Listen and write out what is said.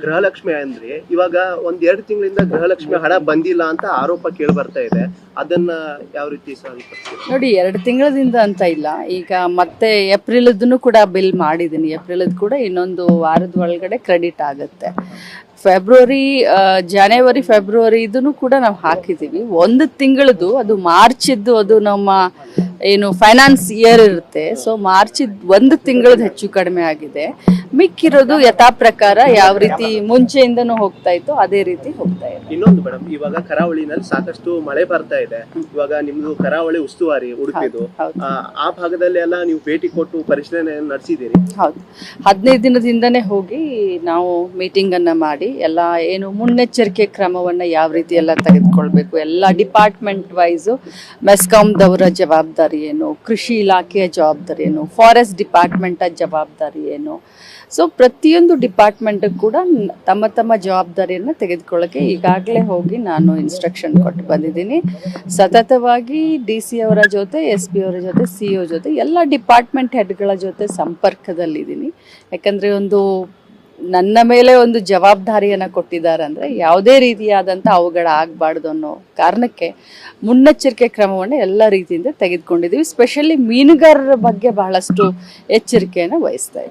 ಗೃಹಲಕ್ಷ್ಮಿ ಅಂದ್ರೆ ಇವಾಗ ಒಂದ್ 2 ತಿಂಗಳಿಂದ ಗೃಹಲಕ್ಷ್ಮಿ ಹಣ ಬಂದಿಲ್ಲ ಅಂತ ಆರೋಪ ಕೇಳಿ ಬರ್ತಾ ಇದೆ. ಅದನ್ನ ಯಾವ ರೀತಿ ಸಾಧಿಸ್ತೀರಾ? ನೋಡಿ, 2 ತಿಂಗಳದಿಂದ ಅಂತ ಇಲ್ಲ, ಈಗ ಮತ್ತೆ ಏಪ್ರಿಲ್ದೂ ಕೂಡ ಬಿಲ್ ಮಾಡಿದ್ದೀನಿ. ಏಪ್ರಿಲ್ದು ಕೂಡ ಇನ್ನೊಂದು ವಾರದ ಒಳಗಡೆ ಕ್ರೆಡಿಟ್ ಆಗುತ್ತೆ. ಜನವರಿ ಫೆಬ್ರವರಿ ಇದನ್ನು ಕೂಡ ನಾವು ಹಾಕಿದ್ದೀವಿ. 1 ತಿಂಗಳದು, ಅದು ಮಾರ್ಚಿದ್ದು, ಅದು ನಮ್ಮ ಏನು ಫೈನಾನ್ಸ್ ಇಯರ್ ಇರುತ್ತೆ. ಸೊ ಮಾರ್ಚಿದ್ 1 ತಿಂಗಳದ್ದು ಹೆಚ್ಚು ಕಡಿಮೆ ಆಗಿದೆ. ಮಿಕ್ಕಿರೋದು ಯಥಾ ಪ್ರಕಾರ ಯಾವ ರೀತಿ ಮುಂಚೆಯಿಂದನೂ ಹೋಗ್ತಾ ಇತ್ತು ಅದೇ ರೀತಿ ಹೋಗ್ತಾ ಇದೆ. ಇನ್ನೊಂದು ಮೇಡಮ್, ಇವಾಗ ಕರಾವಳಿನಲ್ಲಿ ಸಾಕಷ್ಟು ಮಳೆ ಬರ್ತಾ ಇದೆ. ಇವಾಗ ನಿಮ್ದು ಕರಾವಳಿ ಉಸ್ತುವಾರಿ ಉಡುಪಿದು, ಆ ಭಾಗದಲ್ಲಿ ಎಲ್ಲ ನೀವು ಭೇಟಿ ಕೊಟ್ಟು ಪರಿಶೀಲನೆ ನಡೆಸಿದ್ದೀರಿ? ಹೌದು, 15 ದಿನದಿಂದನೇ ಹೋಗಿ ನಾವು ಮೀಟಿಂಗ್ ಅನ್ನ ಮಾಡಿ ಎಲ್ಲ ಏನು ಮುನ್ನೆಚ್ಚರಿಕೆ ಕ್ರಮವನ್ನ ಯಾವ ರೀತಿ ಎಲ್ಲ ತೆಗೆದುಕೊಳ್ಬೇಕು, ಎಲ್ಲ ಡಿಪಾರ್ಟ್ಮೆಂಟ್ ವೈಸು ಮೆಸ್ಕಾಂದವರ ಜವಾಬ್ದಾರಿ ಏನು, ಕೃಷಿ ಇಲಾಖೆಯ ಜವಾಬ್ದಾರಿ ಏನು, ಫಾರೆಸ್ಟ್ ಡಿಪಾರ್ಟ್ಮೆಂಟ್ ಜವಾಬ್ದಾರಿ ಏನು. ಸೊ ಪ್ರತಿಯೊಂದು ಡಿಪಾರ್ಟ್ಮೆಂಟ್ ಕೂಡ ತಮ್ಮ ತಮ್ಮ ಜವಾಬ್ದಾರಿಯನ್ನು ತೆಗೆದುಕೊಳ್ಳೋಕೆ ಈಗಾಗಲೇ ಹೋಗಿ ನಾನು ಇನ್ಸ್ಟ್ರಕ್ಷನ್ ಕೊಟ್ಟು ಬಂದಿದ್ದೀನಿ. ಸತತವಾಗಿ DC ಅವರ ಜೊತೆ, SP ಅವರ ಜೊತೆ, CO ಜೊತೆ, ಎಲ್ಲ ಡಿಪಾರ್ಟ್ಮೆಂಟ್ ಹೆಡ್ಗಳ ಜೊತೆ ಸಂಪರ್ಕದಲ್ಲಿದ್ದೀನಿ. ಯಾಕಂದರೆ ನನ್ನ ಮೇಲೆ ಒಂದು ಜವಾಬ್ದಾರಿಯನ್ನು ಕೊಟ್ಟಿದ್ದಾರೆ ಅಂದರೆ ಯಾವುದೇ ರೀತಿಯಾದಂಥ ಅವಘಡ ಆಗಬಾರ್ದು ಅನ್ನೋ ಕಾರಣಕ್ಕೆ ಮುನ್ನೆಚ್ಚರಿಕೆ ಕ್ರಮವನ್ನು ಎಲ್ಲ ರೀತಿಯಿಂದ ತೆಗೆದುಕೊಂಡಿದ್ದೀವಿ. ಸ್ಪೆಷಲಿ ಮೀನುಗಾರರ ಬಗ್ಗೆ ಬಹಳಷ್ಟು ಎಚ್ಚರಿಕೆಯನ್ನು ವಹಿಸ್ತಾ ಇದ್ದೀವಿ.